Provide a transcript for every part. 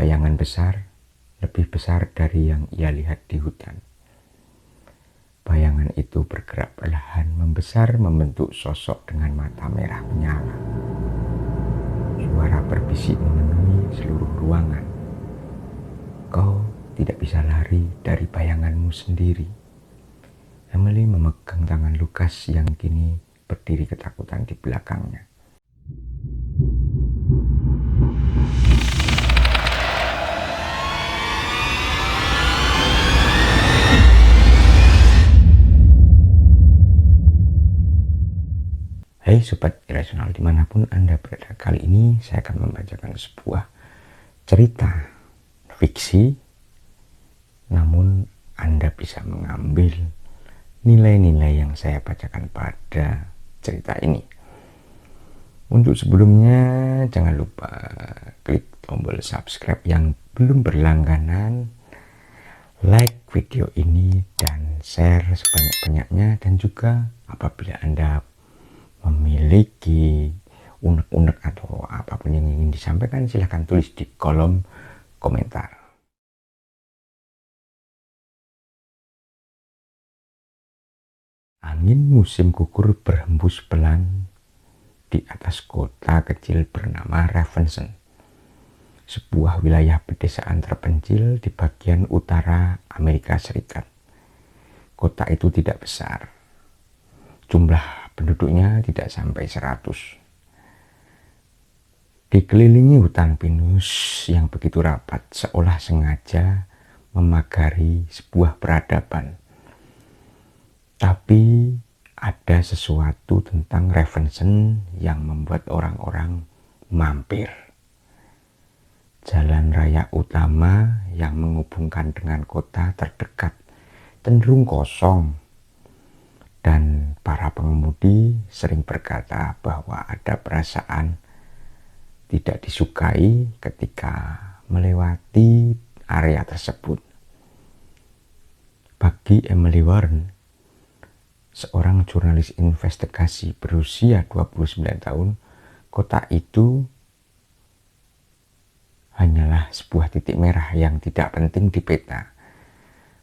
bayangan besar, lebih besar dari yang ia lihat di hutan. Bayangan itu bergerak perlahan membesar membentuk sosok dengan mata merah menyala. Suara berbisik memenuhi seluruh ruangan. Kau tidak bisa lari dari bayanganmu sendiri. Emily memegang tangan Lukas yang kini berdiri ketakutan di belakangnya. Hai Sobat Irasional, dimanapun Anda berada, kali ini saya akan membacakan sebuah cerita fiksi, namun Anda bisa mengambil nilai-nilai yang saya bacakan pada cerita ini. Untuk sebelumnya, jangan lupa klik tombol subscribe yang belum berlangganan, like video ini, dan share sebanyak-banyaknya. Dan juga apabila Anda memiliki unek-unek atau apapun yang ingin disampaikan, silahkan tulis di kolom komentar. Angin musim gugur berhembus pelan di atas kota kecil bernama Ravensen, sebuah wilayah pedesaan terpencil di bagian utara Amerika Serikat. Kota itu tidak besar, jumlah penduduknya tidak sampai 100. Dikelilingi hutan pinus yang begitu rapat, seolah sengaja memagari sebuah peradaban. Tapi ada sesuatu tentang Ravensen yang membuat orang-orang mampir. Jalan raya utama yang menghubungkan dengan kota terdekat cenderung kosong, dan para pengemudi sering berkata bahwa ada perasaan tidak disukai ketika melewati area tersebut. Bagi Emily Warren, seorang jurnalis investigasi berusia 29 tahun, kota itu hanyalah sebuah titik merah yang tidak penting di peta.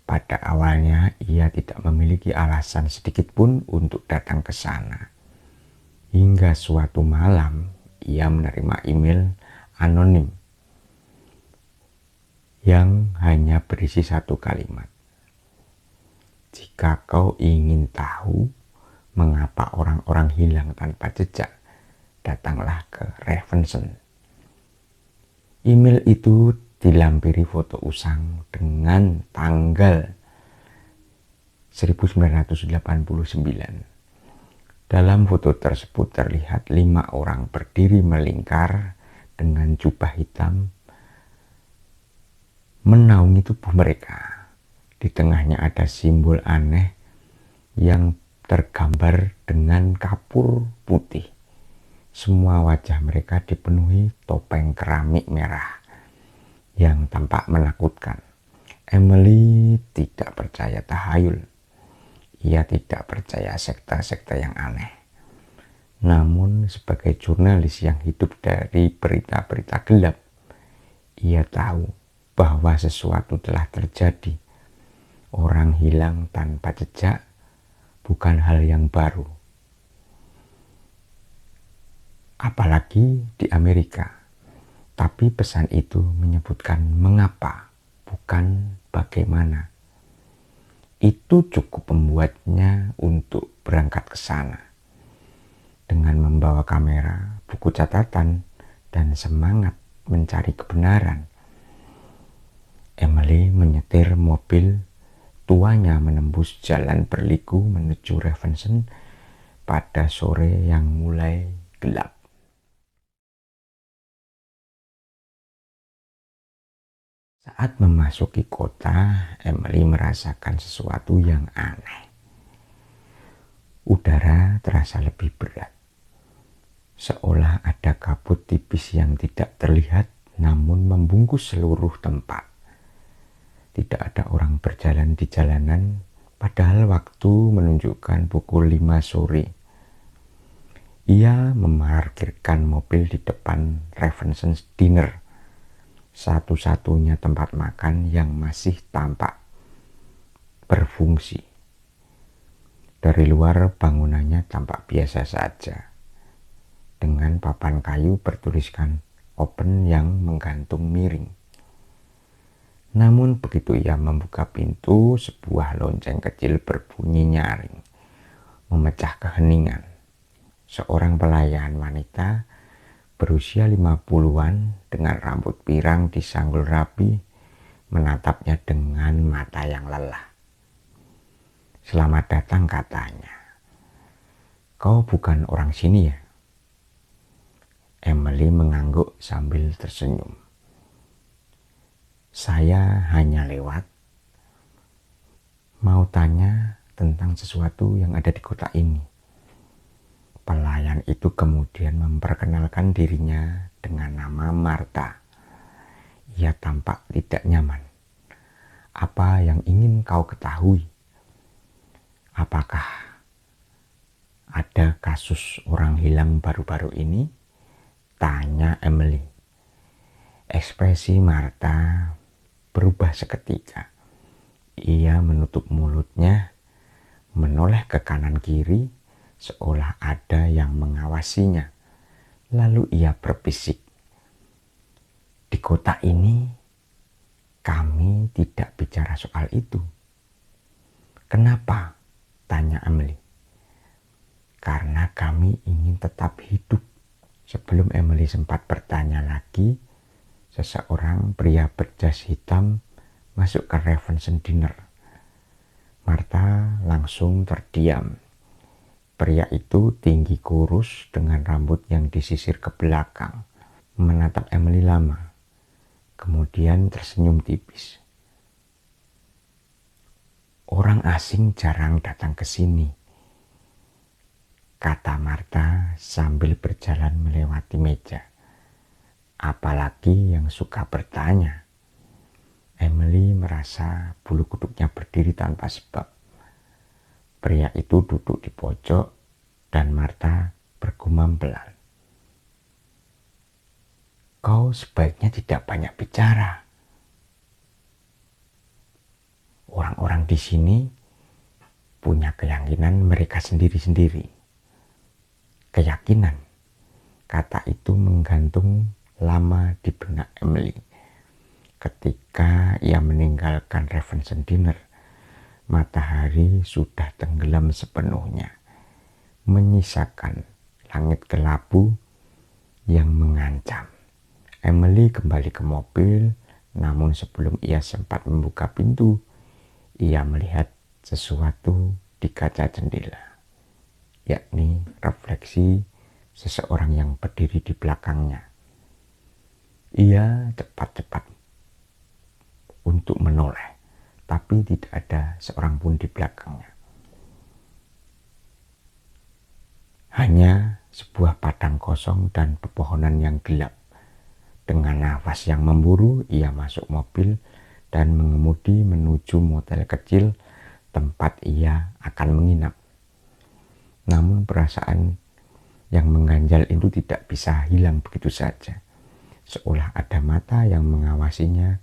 Pada awalnya, ia tidak memiliki alasan sedikit pun untuk datang ke sana. Hingga suatu malam, ia menerima email anonim yang hanya berisi satu kalimat. Jika kau ingin tahu mengapa orang-orang hilang tanpa jejak, datanglah ke Ravensen. Email itu dilampiri foto usang dengan tanggal 1989. Dalam foto tersebut terlihat 5 orang berdiri melingkar dengan jubah hitam menaungi tubuh mereka. Di tengahnya ada simbol aneh yang tergambar dengan kapur putih. Semua wajah mereka dipenuhi topeng keramik merah yang tampak menakutkan. Emily tidak percaya tahayul. Ia tidak percaya sekte-sekte yang aneh. Namun sebagai jurnalis yang hidup dari berita-berita gelap, ia tahu bahwa sesuatu telah terjadi. Orang hilang tanpa jejak bukan hal yang baru. Apalagi di Amerika. Tapi pesan itu menyebutkan mengapa, bukan bagaimana. Itu cukup membuatnya untuk berangkat ke sana. Dengan membawa kamera, buku catatan, dan semangat mencari kebenaran, Emily menyetir mobil tuanya menembus jalan berliku menuju Ravensen pada sore yang mulai gelap. Saat memasuki kota, Emily merasakan sesuatu yang aneh. Udara terasa lebih berat, seolah ada kabut tipis yang tidak terlihat namun membungkus seluruh tempat. Tidak ada orang berjalan di jalanan, padahal waktu menunjukkan pukul 5 sore. Ia memarkirkan mobil di depan Ravensen Diner, satu-satunya tempat makan yang masih tampak berfungsi. Dari luar bangunannya tampak biasa saja, dengan papan kayu bertuliskan open yang menggantung miring. Namun begitu ia membuka pintu, sebuah lonceng kecil berbunyi nyaring, memecah keheningan. Seorang pelayan wanita berusia 50-an dengan rambut pirang disanggul rapi menatapnya dengan mata yang lelah. "Selamat datang," katanya. "Kau bukan orang sini ya?" Emily mengangguk sambil tersenyum. "Saya hanya lewat. Mau tanya tentang sesuatu yang ada di kota ini." Pelayan itu kemudian memperkenalkan dirinya dengan nama Martha. Ia tampak tidak nyaman. "Apa yang ingin kau ketahui? Apakah ada kasus orang hilang baru-baru ini?" tanya Emily. Ekspresi Martha berubah seketika. Ia menutup mulutnya, menoleh ke kanan kiri, seolah ada yang mengawasinya. Lalu ia berbisik, "Di kota ini, kami tidak bicara soal itu." "Kenapa?" tanya Emily. "Karena kami ingin tetap hidup." Sebelum Emily sempat bertanya lagi, seseorang pria berjas hitam masuk ke Raven's Dinner. Martha langsung terdiam. Pria itu tinggi kurus dengan rambut yang disisir ke belakang, menatap Emily lama, kemudian tersenyum tipis. "Orang asing jarang datang ke sini," kata Martha sambil berjalan melewati meja. "Apalagi yang suka bertanya." Emily merasa bulu kuduknya berdiri tanpa sebab. Pria itu duduk di pojok dan Martha bergumam pelan, "Kau sebaiknya tidak banyak bicara. Orang-orang di sini punya keyakinan mereka sendiri-sendiri." "Keyakinan?" Kata itu menggantung lama di benak Emily. Ketika ia meninggalkan Raven's Dinner, matahari sudah tenggelam sepenuhnya, menyisakan langit kelabu yang mengancam. Emily kembali ke mobil, namun sebelum ia sempat membuka pintu, ia melihat sesuatu di kaca jendela, yakni refleksi seseorang yang berdiri di belakangnya. Ia cepat-cepat untuk menoleh, tapi tidak ada seorang pun di belakangnya. Hanya sebuah padang kosong dan pepohonan yang gelap. Dengan nafas yang memburu, ia masuk mobil dan mengemudi menuju motel kecil tempat ia akan menginap. Namun perasaan yang mengganjal itu tidak bisa hilang begitu saja. Seolah ada mata yang mengawasinya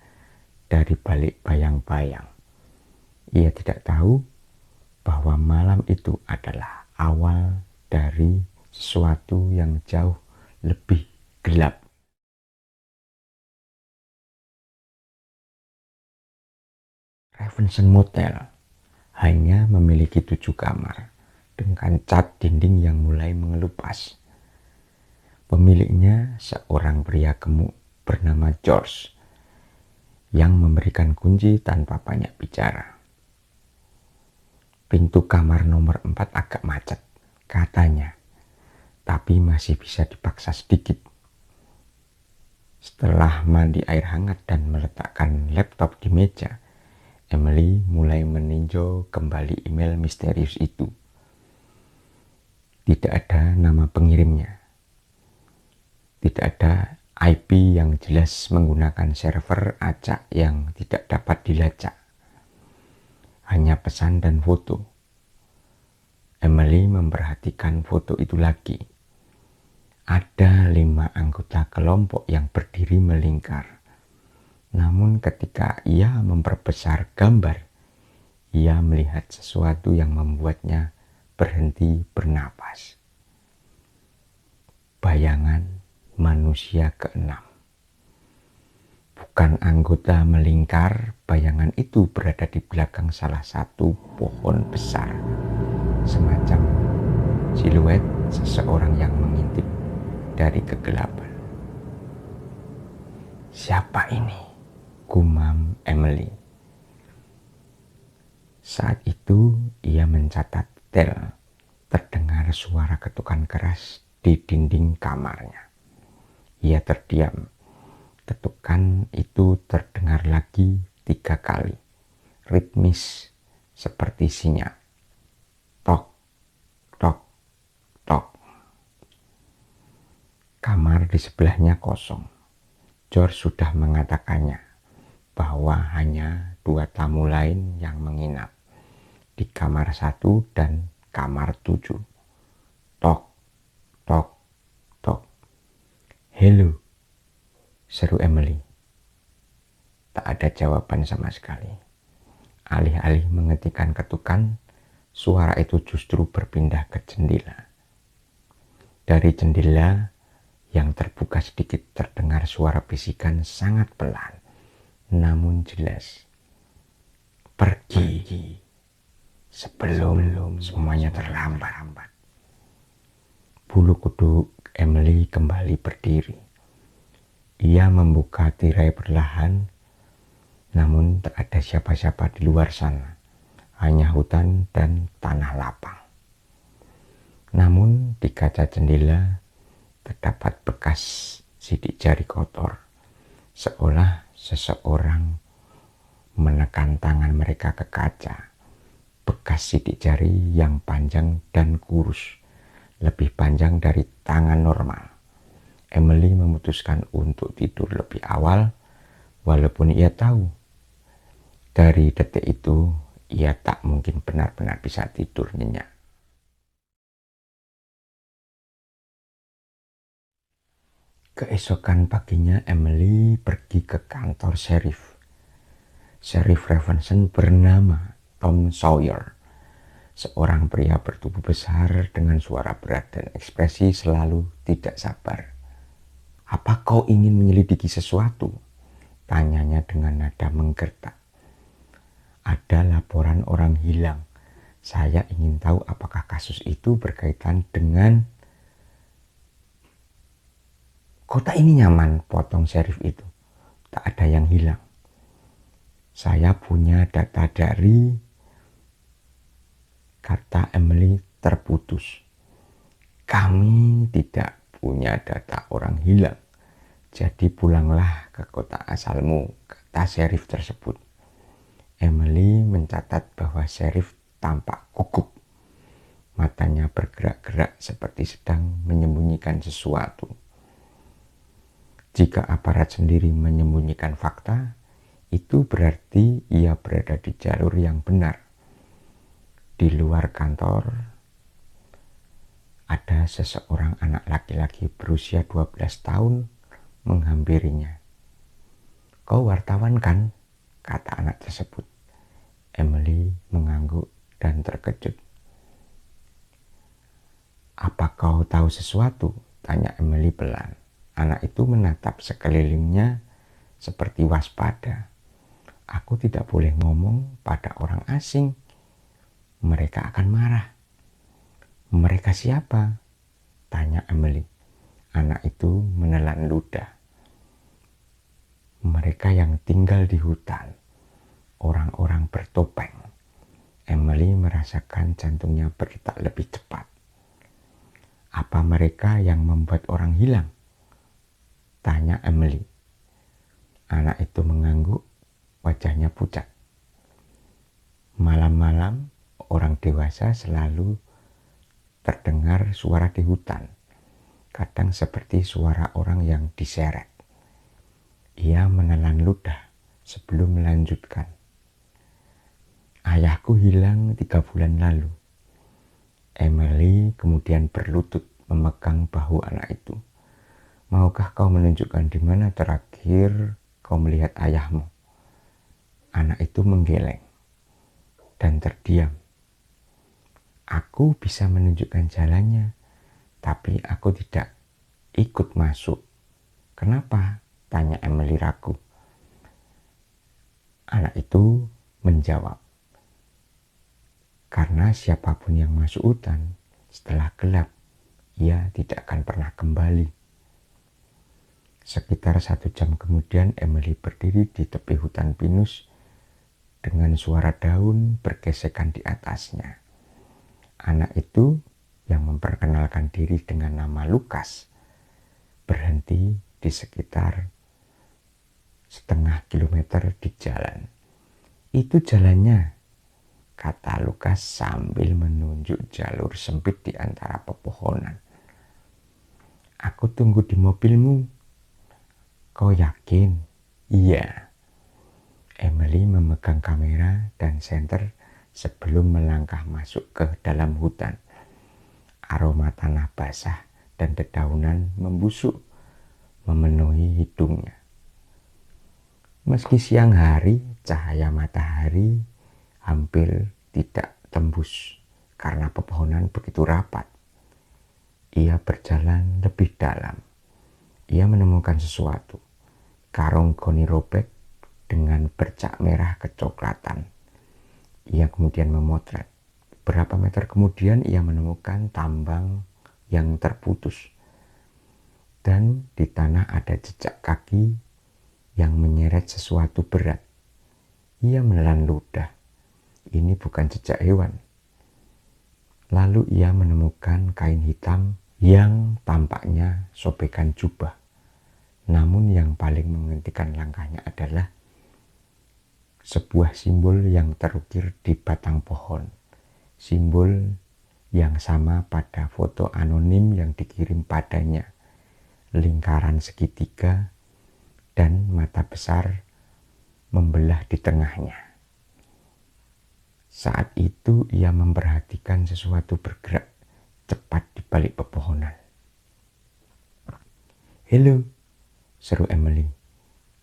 dari balik bayang-bayang. Ia tidak tahu bahwa malam itu adalah awal dari sesuatu yang jauh lebih gelap. Raven's Motel hanya memiliki 7 kamar dengan cat dinding yang mulai mengelupas. Pemiliknya seorang pria gemuk bernama George yang memberikan kunci tanpa banyak bicara. "Pintu kamar nomor 4 agak macet," katanya, "tapi masih bisa dipaksa sedikit." Setelah mandi air hangat dan meletakkan laptop di meja, Emily mulai meninjau kembali email misterius itu. Tidak ada nama pengirimnya. Tidak ada IP yang jelas menggunakan server acak yang tidak dapat dilacak. Hanya pesan dan foto. Emily memperhatikan foto itu lagi. Ada 5 anggota kelompok yang berdiri melingkar. Namun ketika ia memperbesar gambar, ia melihat sesuatu yang membuatnya berhenti bernapas. Bayangan manusia keenam. Bukan anggota melingkar, bayangan itu berada di belakang salah satu pohon besar. Semacam siluet seseorang yang mengintip dari kegelapan. Siapa ini? Gumam Emily. Saat itu ia mencatat detail. Terdengar suara ketukan keras di dinding kamarnya. Ia terdiam. Ketukan itu terdengar lagi 3 kali. Ritmis seperti sinyal. Tok, tok, tok. Kamar di sebelahnya kosong. George sudah mengatakannya bahwa hanya 2 tamu lain yang menginap di kamar 1 dan kamar 7. Tok, tok, tok. Hello, seru Emily. Tak ada jawaban sama sekali. Alih-alih menghentikan ketukan, suara itu justru berpindah ke jendela. Dari jendela yang terbuka sedikit terdengar suara bisikan sangat pelan, namun jelas. Pergi sebelum semuanya terlambat. Bulu kuduk Emily kembali berdiri. Ia membuka tirai perlahan, namun tak ada siapa-siapa di luar sana. Hanya hutan dan tanah lapang. Namun di kaca jendela terdapat bekas sidik jari kotor, seolah seseorang menekan tangan mereka ke kaca. Bekas sidik jari yang panjang dan kurus, lebih panjang dari tangan normal. Emily memutuskan untuk tidur lebih awal, walaupun ia tahu dari detik itu ia tak mungkin benar-benar bisa tidur nyenyak. Keesokan paginya Emily pergi ke kantor sheriff. Sheriff Ravenson bernama Tom Sawyer. Seorang pria bertubuh besar dengan suara berat dan ekspresi selalu tidak sabar. Apa kau ingin menyelidiki sesuatu? Tanyanya dengan nada menggertak. Ada laporan orang hilang. Saya ingin tahu apakah kasus itu berkaitan dengan... Kota ini nyaman, potong sheriff itu. Tak ada yang hilang. Saya punya data dari... Kata Emily terputus. Kami tidak punya data orang hilang. Jadi pulanglah ke kota asalmu, kata sheriff tersebut. Emily mencatat bahwa sheriff tampak gugup. Matanya bergerak-gerak seperti sedang menyembunyikan sesuatu. Jika aparat sendiri menyembunyikan fakta, itu berarti ia berada di jalur yang benar. Di luar kantor, ada seseorang anak laki-laki berusia 12 tahun menghampirinya. Kau wartawan kan? Kata anak tersebut. Emily mengangguk dan terkejut. Apa kau tahu sesuatu? Tanya Emily pelan. Anak itu menatap sekelilingnya seperti waspada. Aku tidak boleh ngomong pada orang asing. Mereka akan marah. Mereka siapa? Tanya Emily. Anak itu menelan ludah. Mereka yang tinggal di hutan. Orang-orang bertopeng. Emily merasakan jantungnya berdetak lebih cepat. Apa mereka yang membuat orang hilang? Tanya Emily. Anak itu mengangguk, wajahnya pucat. Malam-malam, orang dewasa selalu terdengar suara di hutan. Kadang seperti suara orang yang diseret. Ia menelan ludah sebelum melanjutkan. Ayahku hilang 3 bulan lalu. Emily kemudian berlutut memegang bahu anak itu. Maukah kau menunjukkan di mana terakhir kau melihat ayahmu?" Anak itu menggeleng dan terdiam. "Aku bisa menunjukkan jalannya, tapi aku tidak ikut masuk." "Kenapa?" tanya Emily ragu. Anak itu menjawab, "Karena siapapun yang masuk hutan setelah gelap, ia tidak akan pernah kembali." Sekitar 1 jam kemudian, Emily berdiri di tepi hutan pinus dengan suara daun bergesekan di atasnya. Anak itu yang memperkenalkan diri dengan nama Lukas berhenti di sekitar setengah kilometer di jalan. "Itu jalannya," kata Lukas sambil menunjuk jalur sempit di antara pepohonan. "Aku tunggu di mobilmu." "Kau yakin?" "Iya." Emily memegang kamera dan senter sebelum melangkah masuk ke dalam hutan. Aroma tanah basah dan dedaunan membusuk memenuhi hidungnya. Meski siang hari, cahaya matahari hampir tidak tembus karena pepohonan begitu rapat. Ia berjalan lebih dalam. Ia menemukan sesuatu. Karung goni robek dengan bercak merah kecoklatan. Ia kemudian memotret. Beberapa meter kemudian ia menemukan tambang yang terputus. Dan di tanah ada jejak kaki yang menyeret sesuatu berat. Ia menelan ludah. Ini bukan jejak hewan. Lalu ia menemukan kain hitam yang tampaknya sobekan jubah. Namun yang paling menghentikan langkahnya adalah sebuah simbol yang terukir di batang pohon. Simbol yang sama pada foto anonim yang dikirim padanya. Lingkaran segitiga dan mata besar membelah di tengahnya. Saat itu ia memperhatikan sesuatu bergerak cepat di balik pepohonan. "Halo," seru Emily.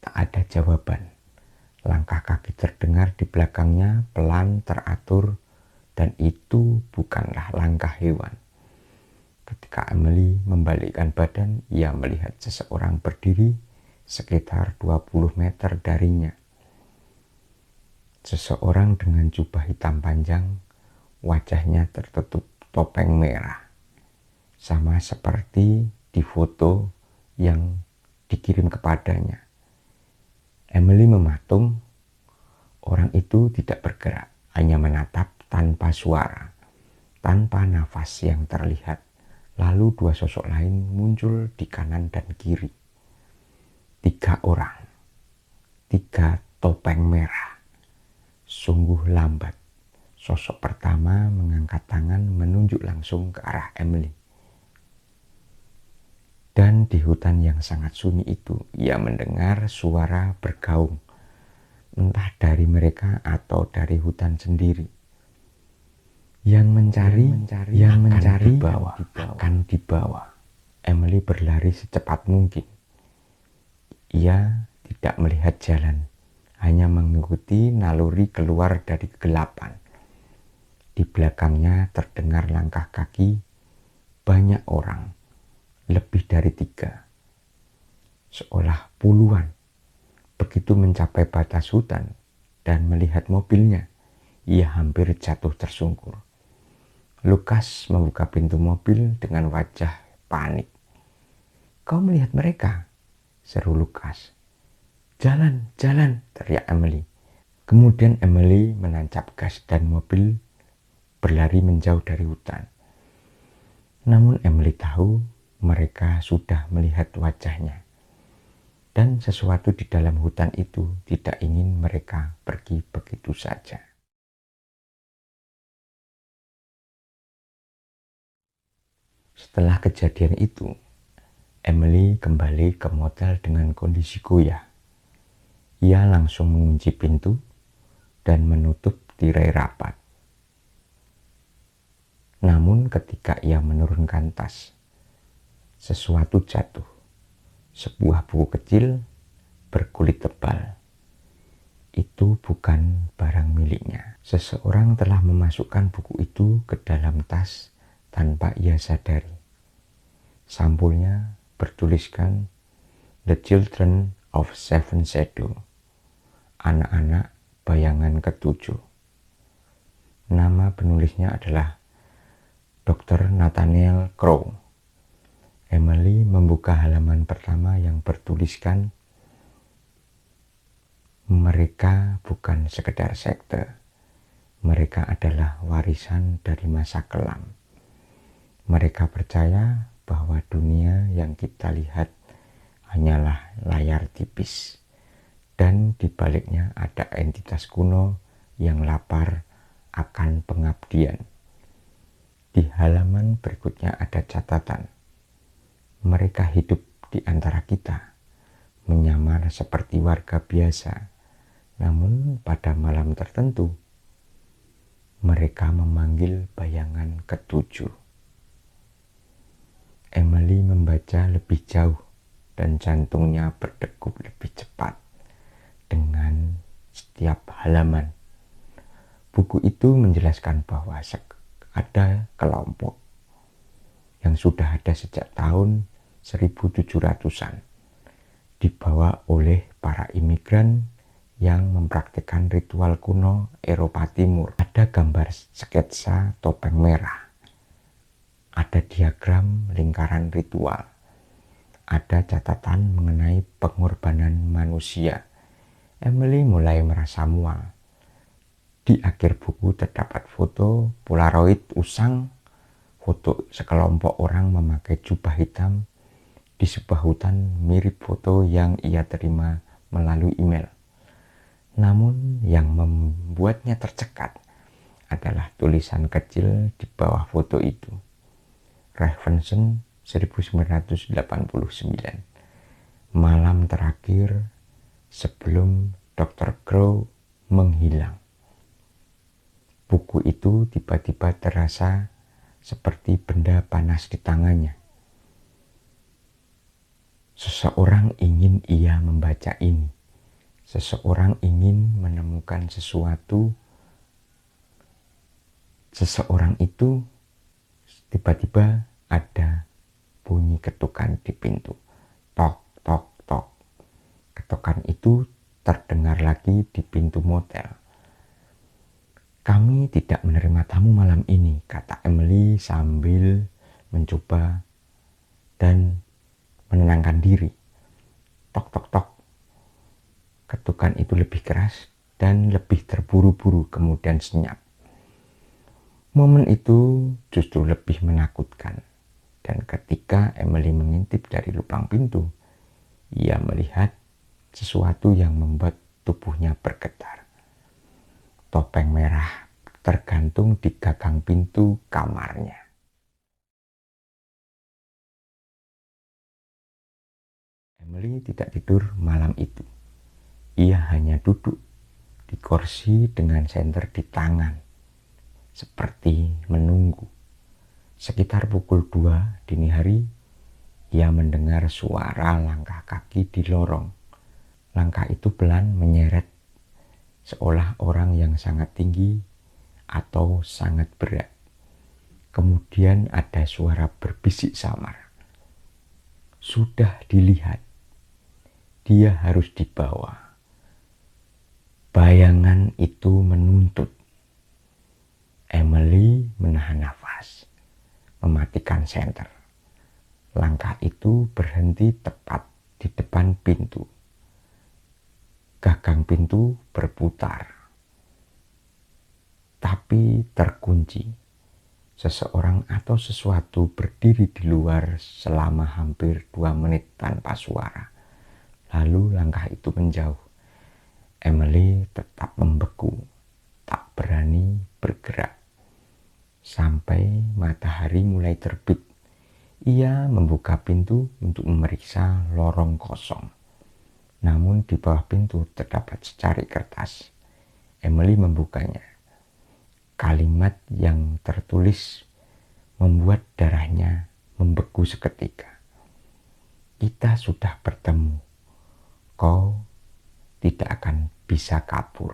Tak ada jawaban. Langkah kaki terdengar di belakangnya, pelan, teratur, dan itu bukanlah langkah hewan. Ketika Emily membalikkan badan, ia melihat seseorang berdiri sekitar 20 meter darinya. Seseorang dengan jubah hitam panjang, wajahnya tertutup topeng merah. Sama seperti di foto yang dikirim kepadanya. Emily mematung. Orang itu tidak bergerak, hanya menatap tanpa suara, tanpa nafas yang terlihat. Lalu dua sosok lain muncul di kanan dan kiri. 3 orang, 3 topeng merah. Sungguh lambat. Sosok pertama mengangkat tangan menunjuk langsung ke arah Emily. Dan di hutan yang sangat sunyi itu, ia mendengar suara bergaung, entah dari mereka atau dari hutan sendiri. Yang mencari akan dibawa. Emily berlari secepat mungkin. Ia tidak melihat jalan, hanya mengikuti naluri keluar dari kegelapan. Di belakangnya terdengar langkah kaki banyak orang. Lebih dari 3, seolah puluhan. Begitu mencapai batas hutan dan melihat mobilnya, ia hampir jatuh tersungkur. Lukas membuka pintu mobil dengan wajah panik. "Kau melihat mereka?" seru Lukas. "Jalan, jalan!" teriak Emily. Kemudian Emily menancap gas dan mobil berlari menjauh dari hutan. Namun Emily tahu mereka sudah melihat wajahnya. Dan sesuatu di dalam hutan itu tidak ingin mereka pergi begitu saja. Setelah kejadian itu, Emily kembali ke motel dengan kondisi goyah. Ia langsung mengunci pintu dan menutup tirai rapat. Namun ketika ia menurunkan tas, sesuatu jatuh. Sebuah buku kecil berkulit tebal. Itu bukan barang miliknya. Seseorang telah memasukkan buku itu ke dalam tas tanpa ia sadari. Sampulnya bertuliskan The Children of Seven Shadow, anak-anak bayangan ketujuh. Nama penulisnya adalah Dr. Nathaniel Crow. Emily membuka halaman pertama yang bertuliskan, mereka bukan sekedar sekte, mereka adalah warisan dari masa kelam. Mereka percaya bahwa dunia yang kita lihat hanyalah layar tipis, dan di baliknya ada entitas kuno yang lapar akan pengabdian. Di halaman berikutnya ada catatan, mereka hidup di antara kita, menyamar seperti warga biasa, namun pada malam tertentu, mereka memanggil bayangan ketujuh. Emily membaca lebih jauh dan jantungnya berdegup lebih cepat dengan setiap halaman. Buku itu menjelaskan bahwa ada kelompok yang sudah ada sejak tahun 1700-an, dibawa oleh para imigran yang mempraktikkan ritual kuno Eropa Timur. Ada gambar sketsa topeng merah, ada diagram lingkaran ritual, ada catatan mengenai pengorbanan manusia. Emily mulai merasa mual. Di akhir buku terdapat foto Polaroid usang, foto sekelompok orang memakai jubah hitam di sebuah hutan mirip foto yang ia terima melalui email. Namun yang membuatnya tercekat adalah tulisan kecil di bawah foto itu. Ravensen 1989. Malam terakhir sebelum Dr. Crow menghilang. Buku itu tiba-tiba terasa seperti benda panas di tangannya. Seseorang ingin ia membaca ini. Seseorang ingin menemukan sesuatu. Seseorang itu tiba-tiba ada bunyi ketukan di pintu. Tok, tok, tok. Ketukan itu terdengar lagi di pintu motel. Kami tidak menerima tamu malam ini, kata Emily sambil mencoba dan menenangkan diri. Tok, tok, tok. Ketukan itu lebih keras dan lebih terburu-buru, kemudian senyap. Momen itu justru lebih menakutkan. Dan ketika Emily mengintip dari lubang pintu, ia melihat sesuatu yang membuat tubuhnya bergetar. Topeng merah tergantung di gagang pintu kamarnya. Emily tidak tidur malam itu. Ia hanya duduk di kursi dengan senter di tangan, seperti menunggu. Sekitar pukul 2 dini hari, ia mendengar suara langkah kaki di lorong. Langkah itu pelan menyeret, seolah orang yang sangat tinggi atau sangat berat. Kemudian ada suara berbisik samar. Sudah dilihat, dia harus dibawa. Bayangan itu menuntut. Emily menahan nafas, mematikan senter. Langkah itu berhenti tepat di depan pintu. Gagang pintu berputar, tapi terkunci. Seseorang atau sesuatu berdiri di luar selama hampir 2 menit tanpa suara. Lalu langkah itu menjauh. Emily tetap membeku, tak berani bergerak. Sampai matahari mulai terbit, ia membuka pintu untuk memeriksa lorong kosong. Namun di bawah pintu terdapat secari kertas. Emily membukanya. Kalimat yang tertulis membuat darahnya membeku seketika. Kita sudah bertemu. kau tidak akan bisa kabur.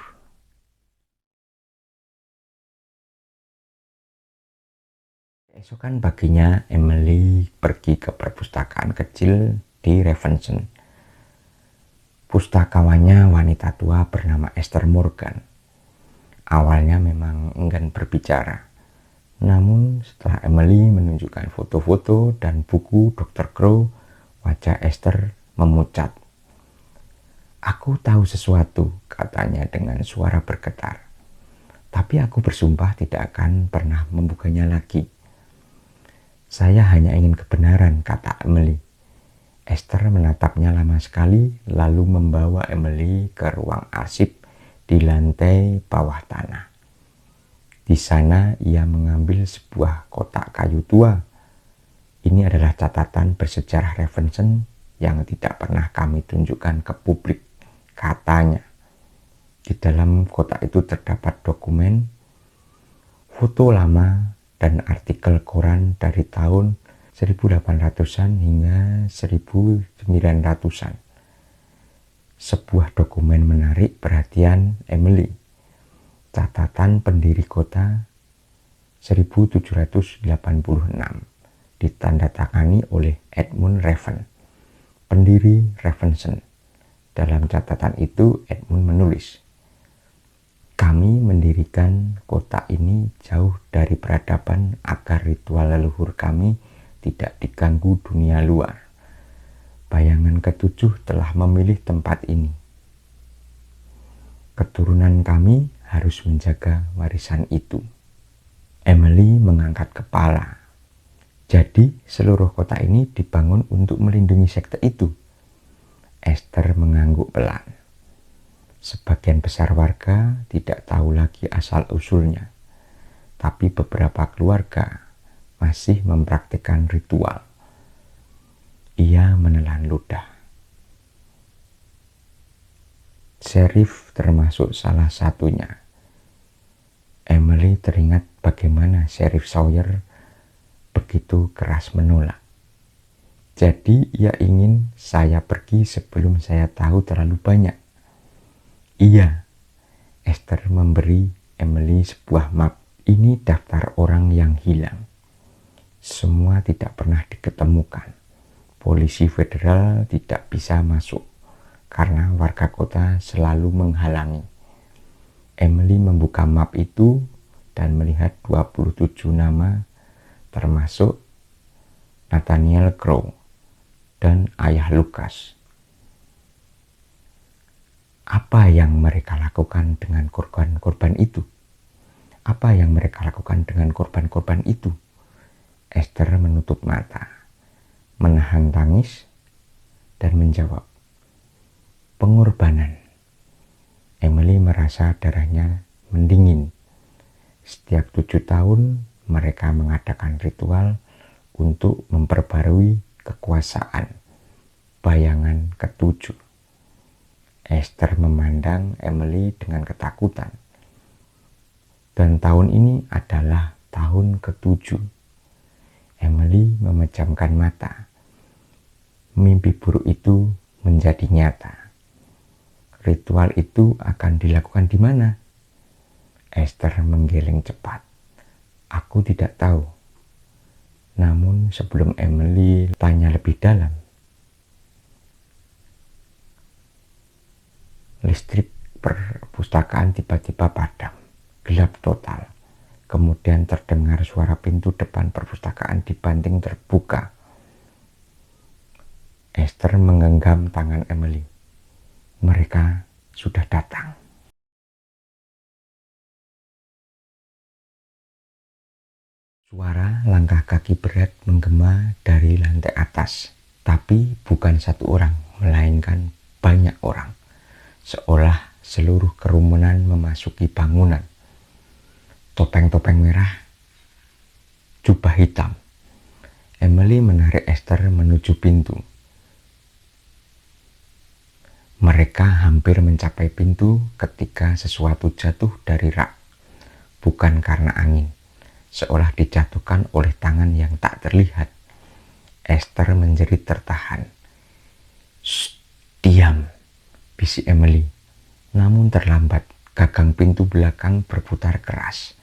Keesokan paginya, Emily pergi ke perpustakaan kecil di Ravensden. Pustakawannya wanita tua bernama Esther Morgan. Awalnya memang enggan berbicara. Namun setelah Emily menunjukkan foto-foto dan buku Dr. Crow, wajah Esther memucat. "Aku tahu sesuatu," katanya dengan suara bergetar. "Tapi aku bersumpah tidak akan pernah membukanya lagi." "Saya hanya ingin kebenaran," kata Emily. Esther menatapnya lama sekali, lalu membawa Emily ke ruang arsip di lantai bawah tanah. Di sana ia mengambil sebuah kotak kayu tua. "Ini adalah catatan bersejarah Ravensden yang tidak pernah kami tunjukkan ke publik," katanya. Di dalam kotak itu terdapat dokumen, foto lama, dan artikel koran dari tahun 1800-an hingga 1900-an. Sebuah dokumen menarik perhatian Emily. Catatan pendiri kota 1786 ditandatangani oleh Edmund Raven, pendiri Ravensden. Dalam catatan itu Edmund menulis, "Kami mendirikan kota ini jauh dari peradaban agar ritual leluhur kami tidak diganggu dunia luar. Bayangan ketujuh telah memilih tempat ini. Keturunan kami harus menjaga warisan itu." Emily mengangkat kepala. Jadi seluruh kota ini dibangun untuk melindungi sekte itu? Esther mengangguk pelan. Sebagian besar warga tidak tahu lagi asal-usulnya, tapi beberapa keluarga masih mempraktikkan ritual. Ia menelan ludah. Sheriff termasuk salah satunya. Emily teringat bagaimana Sheriff Sawyer begitu keras menolak. "Jadi ia ingin saya pergi sebelum saya tahu terlalu banyak." "Iya." Esther memberi Emily sebuah map. "Ini daftar orang yang hilang. Semua tidak pernah diketemukan. Polisi federal tidak bisa masuk karena warga kota selalu menghalangi." Emily membuka map itu dan melihat 27 nama, termasuk Nathaniel Crow dan ayah Lucas. Apa yang mereka lakukan dengan korban-korban itu? Apa yang mereka lakukan dengan korban-korban itu? Esther menutup mata, menahan tangis, dan menjawab, "Pengorbanan." Emily merasa darahnya mendingin. Setiap 7 tahun mereka mengadakan ritual untuk memperbarui kekuasaan. Bayangan ketujuh. Esther memandang Emily dengan ketakutan. Dan tahun ini adalah tahun ke-7. Emily memejamkan mata. Mimpi buruk itu menjadi nyata. Ritual itu akan dilakukan di mana? Esther menggeleng cepat. "Aku tidak tahu." Namun sebelum Emily tanya lebih dalam, listrik perpustakaan tiba-tiba padam, gelap total. Kemudian terdengar suara pintu depan perpustakaan dibanting terbuka. Esther menggenggam tangan Emily. Mereka sudah datang. Suara langkah kaki berat menggema dari lantai atas. Tapi bukan satu orang, melainkan banyak orang. Seolah seluruh kerumunan memasuki bangunan. Topeng-topeng merah, jubah hitam. Emily menarik Esther menuju pintu. Mereka hampir mencapai pintu ketika sesuatu jatuh dari rak. Bukan karena angin, seolah dijatuhkan oleh tangan yang tak terlihat. Esther menjerit tertahan. "Shh, diam." bisik Emily. Namun terlambat, gagang pintu belakang berputar keras.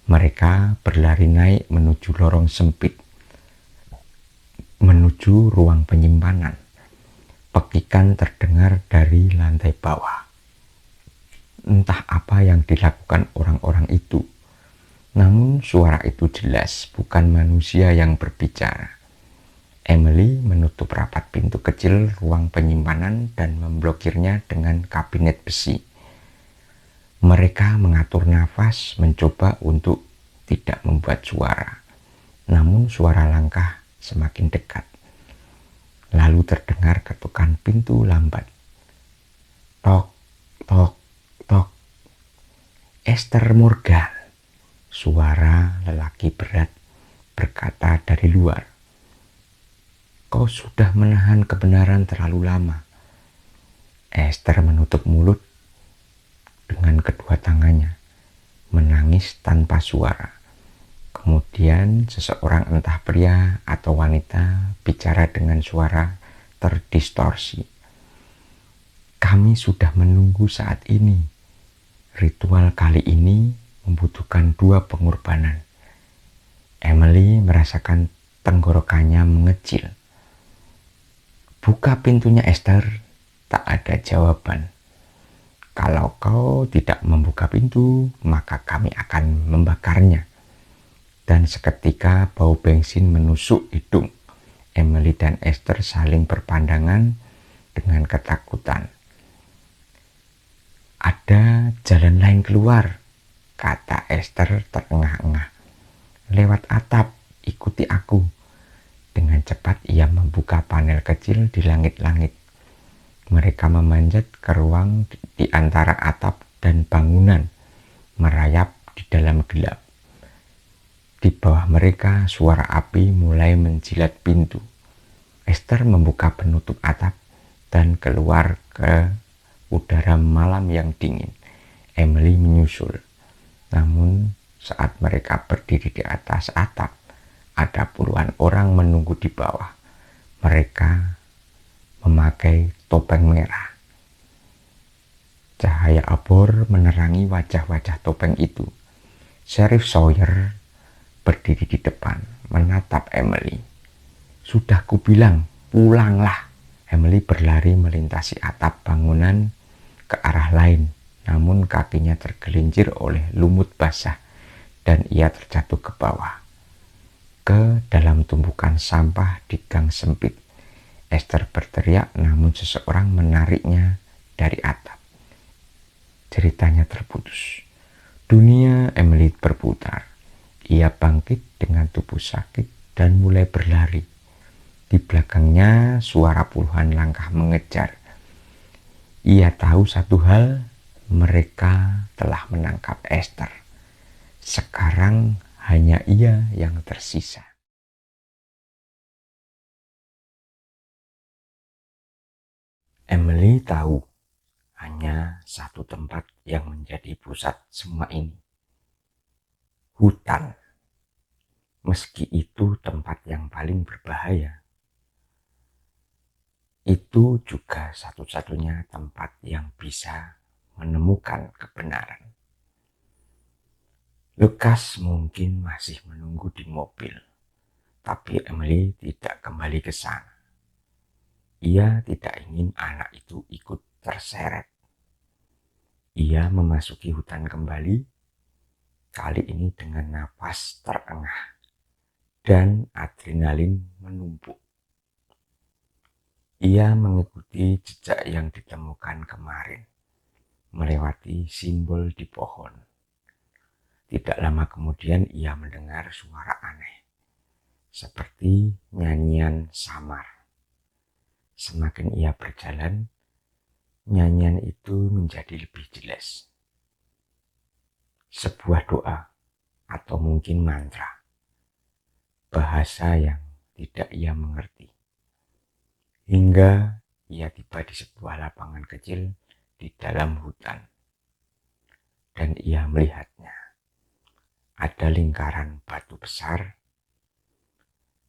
Mereka berlari naik menuju lorong sempit, menuju ruang penyimpanan. Pekikan terdengar dari lantai bawah. Entah apa yang dilakukan orang-orang itu. Namun suara itu jelas bukan manusia yang berbicara. Emily menutup rapat pintu kecil ruang penyimpanan dan memblokirnya dengan kabinet besi. Mereka mengatur nafas, mencoba untuk tidak membuat suara. Namun suara langkah semakin dekat. Lalu terdengar ketukan pintu lambat. Tok, tok, tok. Esther Morgan. Suara lelaki berat berkata dari luar. Kau sudah menahan kebenaran terlalu lama. Esther menutup mulut dengan kedua tangannya, menangis tanpa suara. Kemudian seseorang, entah pria atau wanita, bicara dengan suara terdistorsi. Kami sudah menunggu saat ini. Ritual kali ini membutuhkan 2 pengorbanan. Emily merasakan tenggorokannya mengecil. Buka pintunya, Esther. Tak ada jawaban. Kalau kau tidak membuka pintu, maka kami akan membakarnya. Dan seketika bau bensin menusuk hidung. Emily dan Esther saling berpandangan dengan ketakutan. Ada jalan lain keluar, kata Esther terengah-engah. Lewat atap, ikuti aku. Dengan cepat ia membuka panel kecil di langit-langit. Mereka memanjat ke ruang di antara atap dan bangunan, merayap di dalam gelap. Di bawah mereka suara api mulai menjilat pintu. Esther membuka penutup atap dan keluar ke udara malam yang dingin. Emily menyusul. Namun saat mereka berdiri di atas atap, ada puluhan orang menunggu di bawah. Mereka memakai topeng merah. Cahaya obor menerangi wajah-wajah topeng itu. Sheriff Sawyer berdiri di depan, menatap Emily. Sudah kubilang, pulanglah. Emily berlari melintasi atap bangunan ke arah lain, namun kakinya tergelincir oleh lumut basah dan ia terjatuh ke bawah, ke dalam tumpukan sampah di gang sempit. Esther berteriak, namun seseorang menariknya dari atap. Ceritanya terputus. Dunia Emily berputar. Ia bangkit dengan tubuh sakit dan mulai berlari. Di belakangnya suara puluhan langkah mengejar. Ia tahu satu hal, mereka telah menangkap Esther. Sekarang hanya ia yang tersisa. Emily tahu hanya satu tempat yang menjadi pusat semua ini. Hutan. Meski itu tempat yang paling berbahaya, itu juga satu-satunya tempat yang bisa menemukan kebenaran. Lukas mungkin masih menunggu di mobil, tapi Emily tidak kembali ke sana. Ia tidak ingin anak itu ikut terseret. Ia memasuki hutan kembali, kali ini dengan napas terengah dan adrenalin menumpuk. Ia mengikuti jejak yang ditemukan kemarin, melewati simbol di pohon. Tidak lama kemudian ia mendengar suara aneh, seperti nyanyian samar. Semakin ia berjalan, nyanyian itu menjadi lebih jelas. Sebuah doa atau mungkin mantra, bahasa yang tidak ia mengerti. Hingga ia tiba di sebuah lapangan kecil di dalam hutan. Dan ia melihatnya. Ada lingkaran batu besar,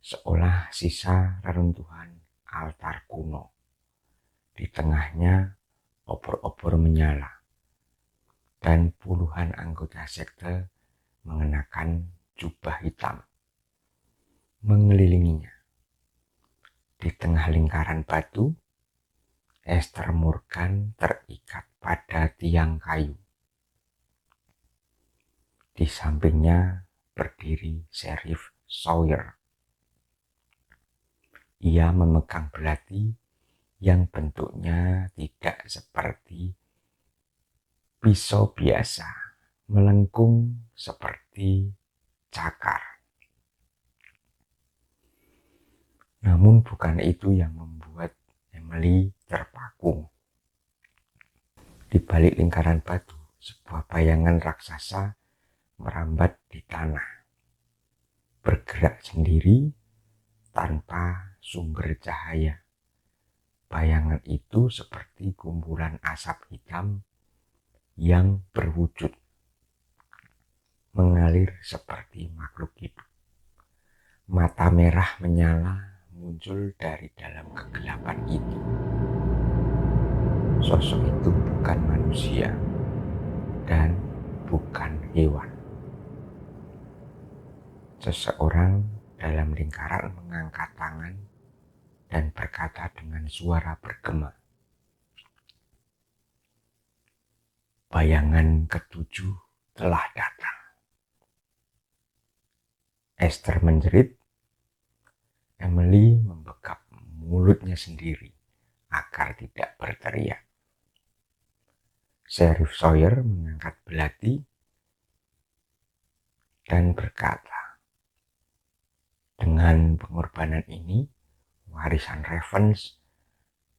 seolah sisa reruntuhan altar kuno. Di tengahnya obor-obor menyala, dan puluhan anggota sekte mengenakan jubah hitam mengelilinginya. Di tengah lingkaran batu, Esther Morgan terikat pada tiang kayu. Di sampingnya berdiri Sheriff Sawyer. Ia memegang belati yang bentuknya tidak seperti pisau biasa, melengkung seperti cakar. Namun bukan itu yang membuat Emily terpaku. Di balik lingkaran batu, sebuah bayangan raksasa merambat di tanah, bergerak sendiri tanpa sumber cahaya. Bayangan itu seperti kumpulan asap hitam yang berwujud, mengalir seperti makhluk hidup. Mata merah menyala muncul dari dalam kegelapan itu. Sosok itu bukan manusia dan bukan hewan. Seseorang dalam lingkaran mengangkat tangan dan berkata dengan suara bergema, "Bayangan ketujuh telah datang." Esther menjerit. Emily membekap mulutnya sendiri agar tidak berteriak. Sheriff Sawyer mengangkat belati dan berkata, "Dengan pengorbanan ini, warisan Ravens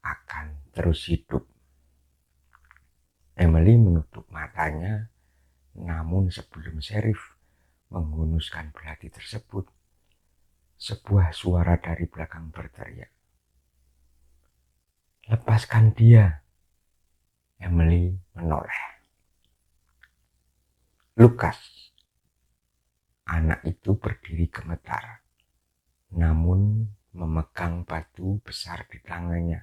akan terus hidup." Emily menutup matanya, namun sebelum Sheriff menghunuskan belati tersebut, sebuah suara dari belakang berteriak, "Lepaskan dia!" Emily menoleh. Lucas, anak itu berdiri gemetar, namun memegang batu besar di tangannya.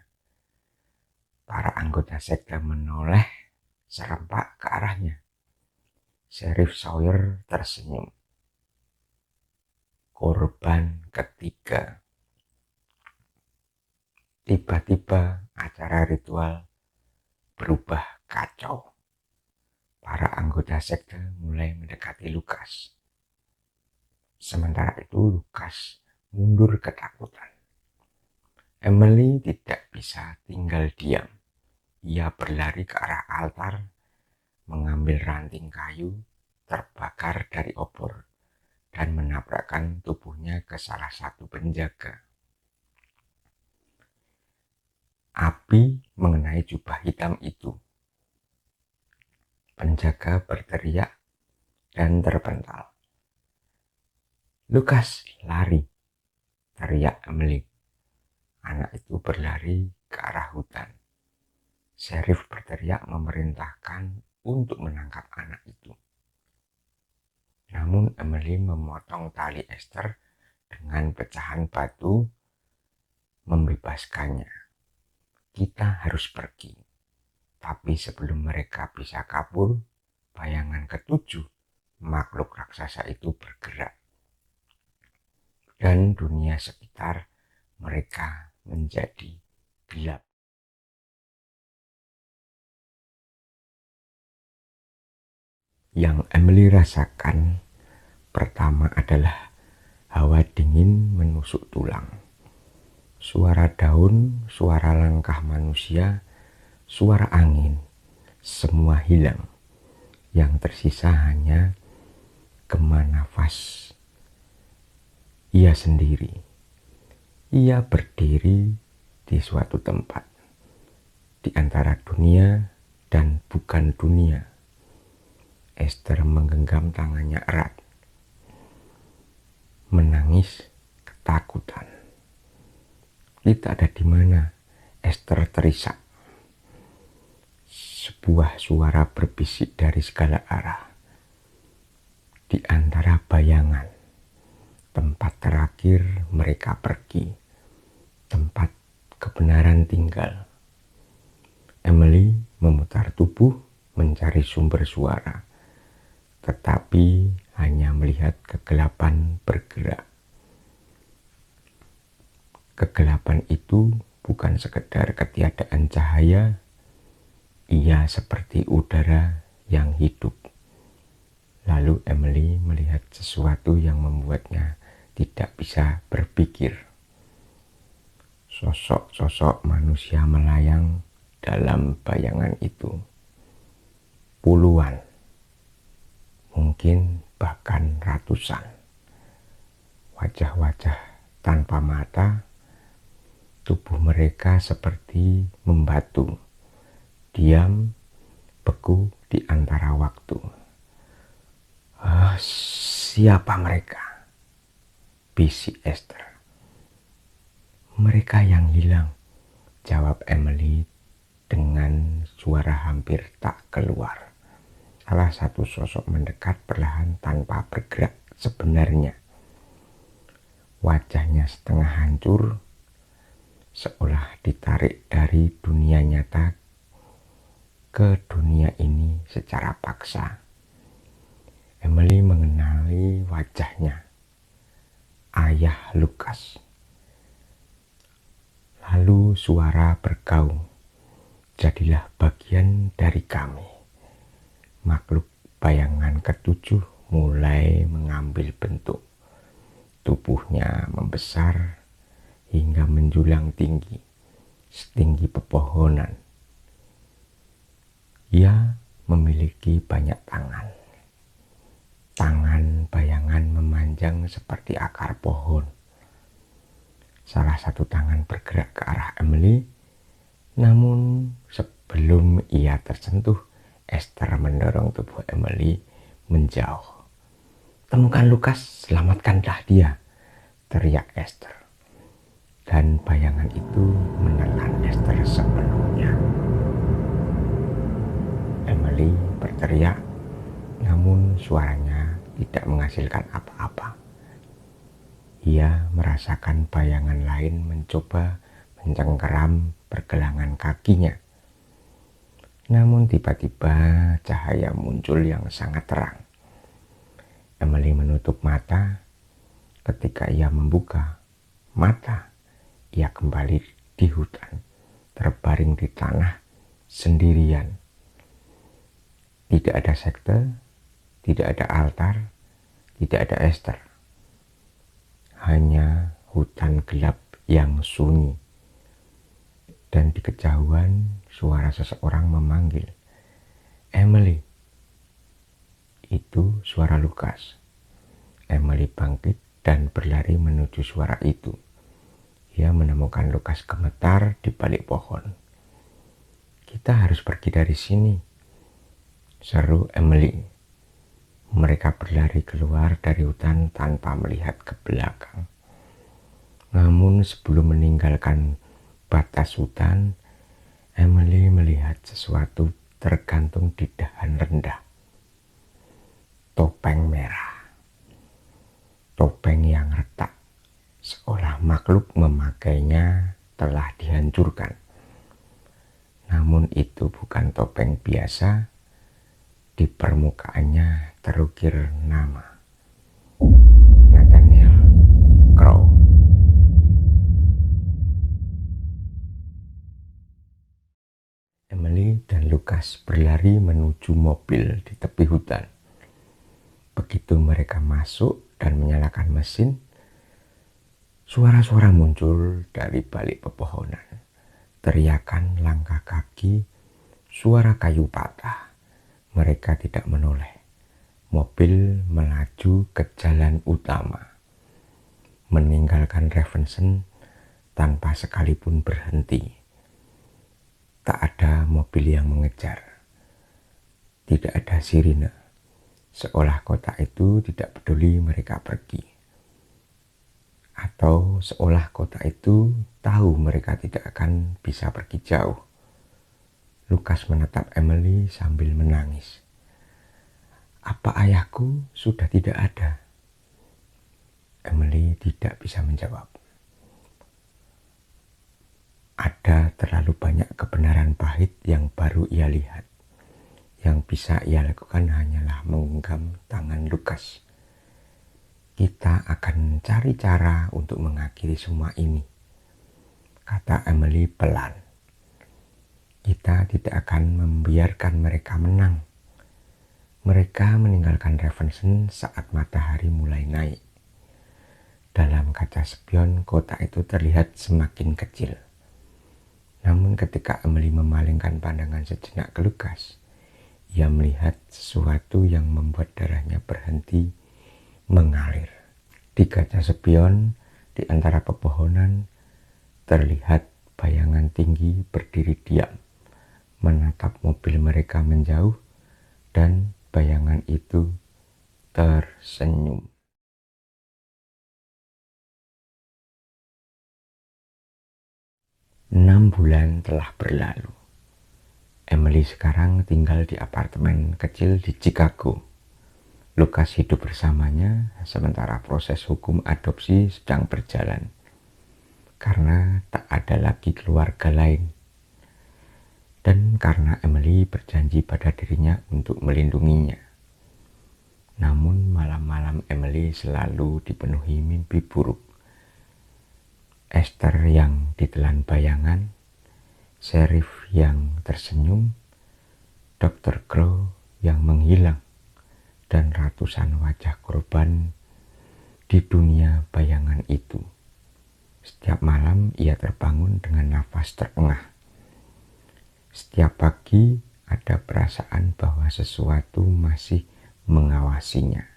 Para anggota sekte menoleh serempak ke arahnya. Sheriff Sawyer tersenyum. Korban ketiga. Tiba-tiba acara ritual berubah kacau. Para anggota sekte mulai mendekati Lucas. Sementara itu Lucas mundur ketakutan. Emily tidak bisa tinggal diam. Ia berlari ke arah altar, mengambil ranting kayu terbakar dari obor, dan menabrakkan tubuhnya ke salah satu penjaga. Api mengenai jubah hitam itu. Penjaga berteriak dan terpental. "Lucas, lari!" teriak Emily. Anak itu berlari ke arah hutan. Sheriff berteriak memerintahkan untuk menangkap anak itu. Namun Emily memotong tali Esther dengan pecahan batu, membebaskannya. "Kita harus pergi." Tapi sebelum mereka bisa kabur, bayangan ketujuh makhluk raksasa itu bergerak. Dan dunia sekitar mereka menjadi gelap. Yang Emily rasakan pertama adalah hawa dingin menusuk tulang. Suara daun, suara langkah manusia, suara angin, semua hilang. Yang tersisa hanya gema nafas ia sendiri. Ia berdiri di suatu tempat, di antara dunia dan bukan dunia. Esther menggenggam tangannya erat, menangis ketakutan. "Kita ada di mana?" Esther terisak. Sebuah suara berbisik dari segala arah. Di antara bayangan, tempat terakhir mereka pergi, tempat kebenaran tinggal. Emily memutar tubuh mencari sumber suara, tetapi hanya melihat kegelapan bergerak. Kegelapan itu bukan sekedar ketiadaan cahaya, ia seperti udara yang hidup. Lalu Emily melihat sesuatu yang membuatnya tidak bisa berpikir. Sosok-sosok manusia melayang dalam bayangan itu. Puluhan, mungkin bahkan ratusan. Wajah-wajah tanpa mata, tubuh mereka seperti membatu, diam, beku di antara waktu. Siapa mereka? Bisik Esther. Mereka yang hilang, jawab Emily dengan suara hampir tak keluar. Salah satu sosok mendekat perlahan tanpa bergerak sebenarnya. Wajahnya setengah hancur, seolah ditarik dari dunia nyata ke dunia ini secara paksa. Emily mengenali wajahnya, ayah Lukas. Lalu suara bergaung, jadilah bagian dari kami. Makhluk bayangan ketujuh mulai mengambil bentuk. Tubuhnya membesar hingga menjulang tinggi, setinggi pepohonan. Ia memiliki banyak tangan. Tangan bayangan memanjang seperti akar pohon. Salah satu tangan bergerak ke arah Emily, namun sebelum ia tersentuh, Esther mendorong tubuh Emily menjauh. Temukan Lukas, selamatkanlah dia, teriak Esther. Dan bayangan itu menelan Esther sepenuhnya. Emily berteriak, namun suaranya tidak menghasilkan apa-apa. Ia merasakan bayangan lain mencoba mencengkeram pergelangan kakinya. Namun tiba-tiba cahaya muncul yang sangat terang. Emily menutup mata. Ketika ia membuka mata, ia kembali di hutan, terbaring di tanah sendirian. Tidak ada sekte, tidak ada altar, tidak ada Esther. Hanya hutan gelap yang sunyi. Dan di kejauhan suara seseorang memanggil, Emily. Itu suara Lukas. Emily bangkit dan berlari menuju suara itu. Ia menemukan Lukas gemetar di balik pohon. Kita harus pergi dari sini, seru Emily. Mereka berlari keluar dari hutan tanpa melihat ke belakang. Namun sebelum meninggalkan batas hutan, Emily melihat sesuatu tergantung di dahan rendah. Topeng merah. Topeng yang retak, seolah makhluk memakainya telah dihancurkan. Namun itu bukan topeng biasa. Di permukaannya terukir nama Nathaniel Crow. Emily dan Lukas berlari menuju mobil di tepi hutan. Begitu mereka masuk dan menyalakan mesin, suara-suara muncul dari balik pepohonan. Teriakan langkah kaki, suara kayu patah. Mereka tidak menoleh. Mobil melaju ke jalan utama, meninggalkan Ravensen tanpa sekalipun berhenti. Tak ada mobil yang mengejar. Tidak ada sirine. Seolah kota itu tidak peduli mereka pergi. Atau seolah kota itu tahu mereka tidak akan bisa pergi jauh. Lukas menatap Emily sambil menangis. Apa ayahku sudah tidak ada? Emily tidak bisa menjawab. Ada terlalu banyak kebenaran pahit yang baru ia lihat. Yang bisa ia lakukan hanyalah menggenggam tangan Lukas. Kita akan cari cara untuk mengakhiri semua ini, kata Emily pelan. Kita tidak akan membiarkan mereka menang. Mereka meninggalkan Ravensen saat matahari mulai naik. Dalam kaca spion, kota itu terlihat semakin kecil. Namun ketika Emily memalingkan pandangan sejenak ke Lukas, ia melihat sesuatu yang membuat darahnya berhenti mengalir. Di kaca spion, di antara pepohonan, terlihat bayangan tinggi berdiri diam, menatap mobil mereka menjauh, dan bayangan itu tersenyum. Enam bulan telah berlalu. Emily sekarang tinggal di apartemen kecil di Chicago. Lukas hidup bersamanya sementara proses hukum adopsi sedang berjalan. Karena tak ada lagi keluarga lain. Dan karena Emily berjanji pada dirinya untuk melindunginya. Namun malam-malam Emily selalu dipenuhi mimpi buruk. Esther yang ditelan bayangan, Sheriff yang tersenyum, Dr. Crow yang menghilang, dan ratusan wajah korban di dunia bayangan itu. Setiap malam ia terbangun dengan nafas terengah. Setiap pagi ada perasaan bahwa sesuatu masih mengawasinya.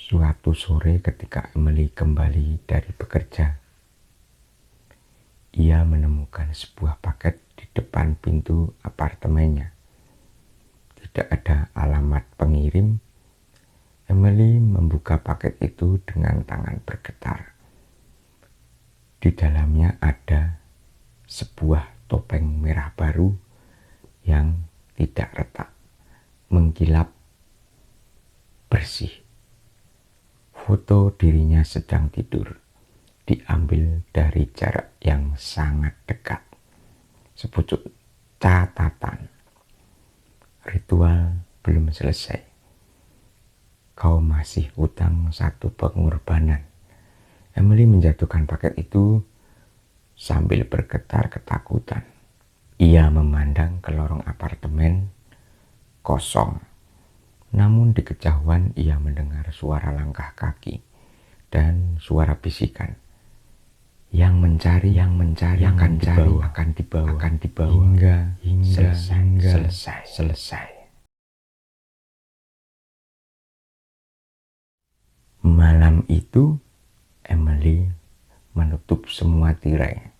Suatu sore ketika Emily kembali dari bekerja, ia menemukan sebuah paket di depan pintu apartemennya. Tidak ada alamat pengirim. Emily membuka paket itu dengan tangan bergetar. Di dalamnya ada sebuah topeng merah baru yang tidak retak, mengkilap bersih. Foto dirinya sedang tidur, diambil dari jarak yang sangat dekat. Sepucuk catatan. Ritual belum selesai. Kau masih utang satu pengorbanan. Emily menjatuhkan paket itu sambil bergetar ketakutan. Ia memandang ke lorong apartemen kosong. Namun di kejauhan ia mendengar suara langkah kaki dan suara bisikan. Yang mencari akan dibawa hingga selesai. Malam itu Emily menutup semua tirai,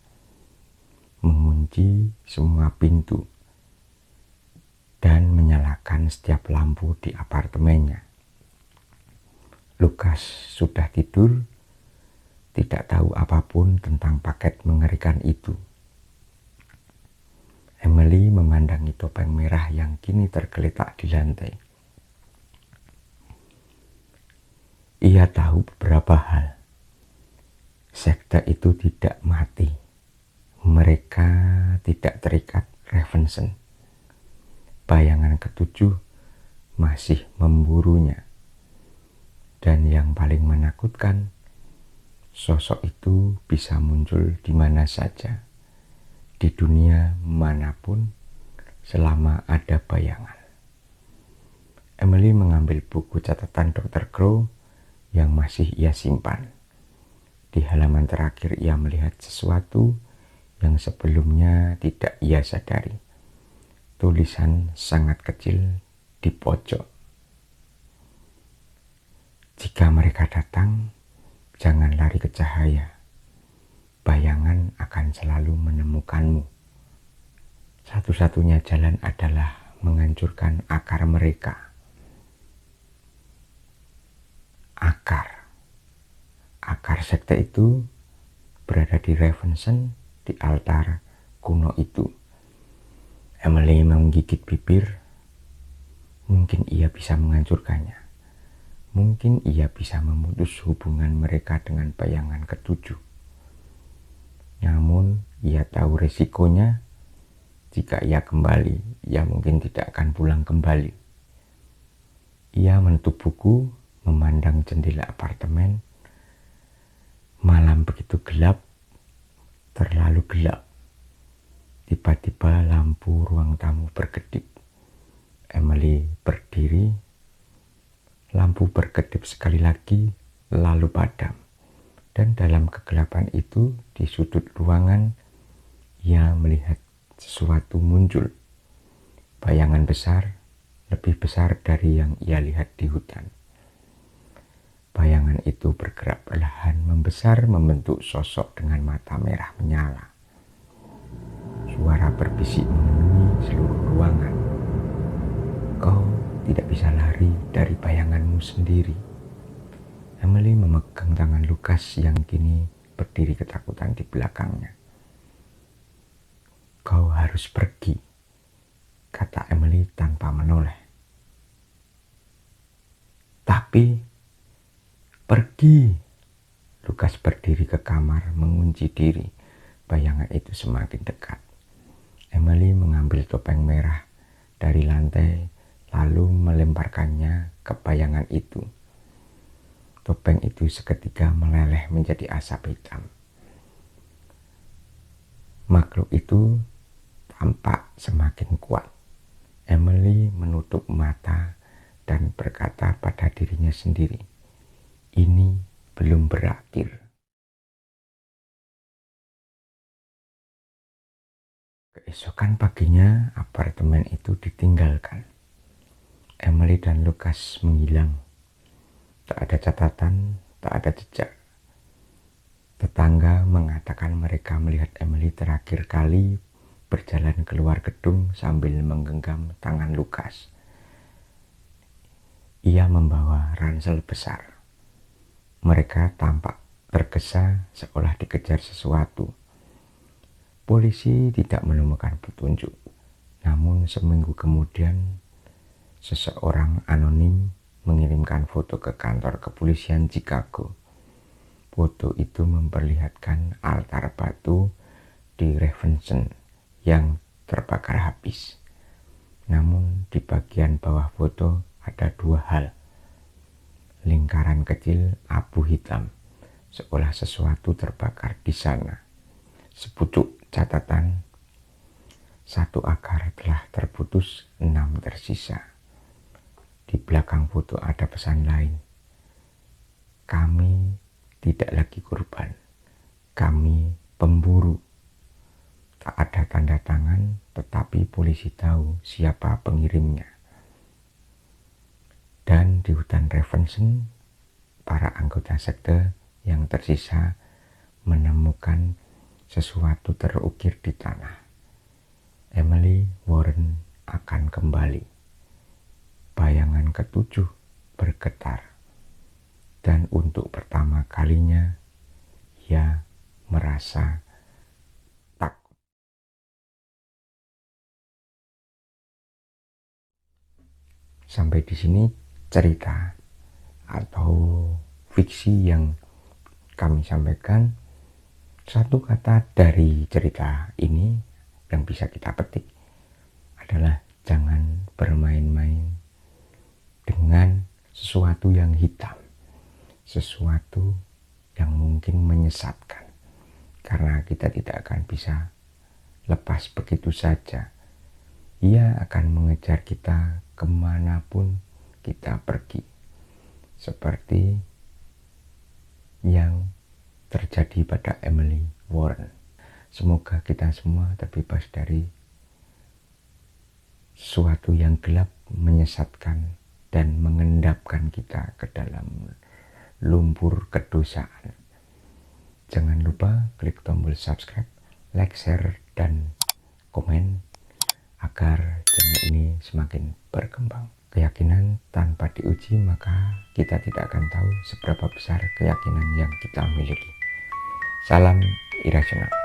mengunci semua pintu, dan menyalakan setiap lampu di apartemennya. Lukas sudah tidur, tidak tahu apapun tentang paket mengerikan itu. Emily memandangi topeng merah yang kini tergeletak di lantai. Ia tahu beberapa hal. Sekte itu tidak mati. Mereka tidak terikat Ravensen. Bayangan ketujuh masih memburunya. Dan yang paling menakutkan, sosok itu bisa muncul di mana saja, di dunia manapun, selama ada bayangan. Emily mengambil buku catatan Dr. Crow yang masih ia simpan. Di halaman terakhir ia melihat sesuatu yang sebelumnya tidak ia sadari. Tulisan sangat kecil di pojok. Jika mereka datang, jangan lari ke cahaya. Bayangan akan selalu menemukanmu. Satu-satunya jalan adalah menghancurkan akar mereka. Akar sekte itu berada di Ravensen, di altar kuno itu. Emily menggigit bibir. Mungkin ia bisa menghancurkannya. Mungkin ia bisa memutus hubungan mereka dengan bayangan ketujuh. Namun ia tahu resikonya. Jika ia kembali, ia mungkin tidak akan pulang kembali. Ia menutup buku, memandang jendela apartemen. Malam begitu gelap, terlalu gelap. Tiba-tiba lampu ruang tamu berkedip. Emily berdiri. Lampu berkedip sekali lagi, lalu padam. Dan dalam kegelapan itu, di sudut ruangan, ia melihat sesuatu muncul. Bayangan besar, lebih besar dari yang ia lihat di hutan. Bayangan itu bergerak perlahan membesar, membentuk sosok dengan mata merah menyala. Suara berbisik memenuhi seluruh ruangan. Kau tidak bisa lari dari bayanganmu sendiri. Emily memegang tangan Lukas yang kini berdiri ketakutan di belakangnya. Kau harus pergi, kata Emily tanpa menoleh. Tapi, pergi. Lukas berdiri ke kamar, mengunci diri. Bayangan itu semakin dekat. Emily mengambil topeng merah dari lantai, lalu melemparkannya ke bayangan itu. Topeng itu seketika meleleh menjadi asap hitam. Makhluk itu tampak semakin kuat. Emily menutup mata dan berkata pada dirinya sendiri, ini belum berakhir. Keesokan paginya, apartemen itu ditinggalkan. Emily dan Lukas menghilang. Tak ada catatan, tak ada jejak. Tetangga mengatakan mereka melihat Emily terakhir kali berjalan keluar gedung sambil menggenggam tangan Lukas. Ia membawa ransel besar. Mereka tampak tergesa seolah dikejar sesuatu. Polisi tidak menemukan petunjuk. Namun seminggu kemudian, seseorang anonim mengirimkan foto ke kantor kepolisian Chicago. Foto itu memperlihatkan altar batu di Ravenson yang terbakar habis. Namun di bagian bawah foto ada dua hal. Lingkaran kecil abu hitam, seolah sesuatu terbakar di sana. Sepucuk catatan, 1 akar telah terputus, 6 tersisa. Di belakang foto ada pesan lain. Kami tidak lagi korban, kami pemburu. Tak ada tanda tangan, tetapi polisi tahu siapa pengirimnya. Dan di hutan Ravenson, para anggota sekte yang tersisa menemukan sesuatu terukir di tanah. Emily Warren akan kembali. Bayangan ketujuh bergetar. Dan untuk pertama kalinya, ia merasa takut. Sampai di sini cerita atau fiksi yang kami sampaikan. Satu kata dari cerita ini yang bisa kita petik adalah jangan bermain-main dengan sesuatu yang hitam, sesuatu yang mungkin menyesatkan, karena kita tidak akan bisa lepas begitu saja. Ia akan mengejar kita kemanapun kita pergi, seperti yang terjadi pada Emily Warren. Semoga kita semua terbebas dari sesuatu yang gelap, menyesatkan, dan mengendapkan kita ke dalam lumpur kedosaan. Jangan lupa klik tombol subscribe, like, share, dan komen agar channel ini semakin berkembang. Keyakinan tanpa diuji, maka kita tidak akan tahu seberapa besar keyakinan yang kita miliki. Salam irasional.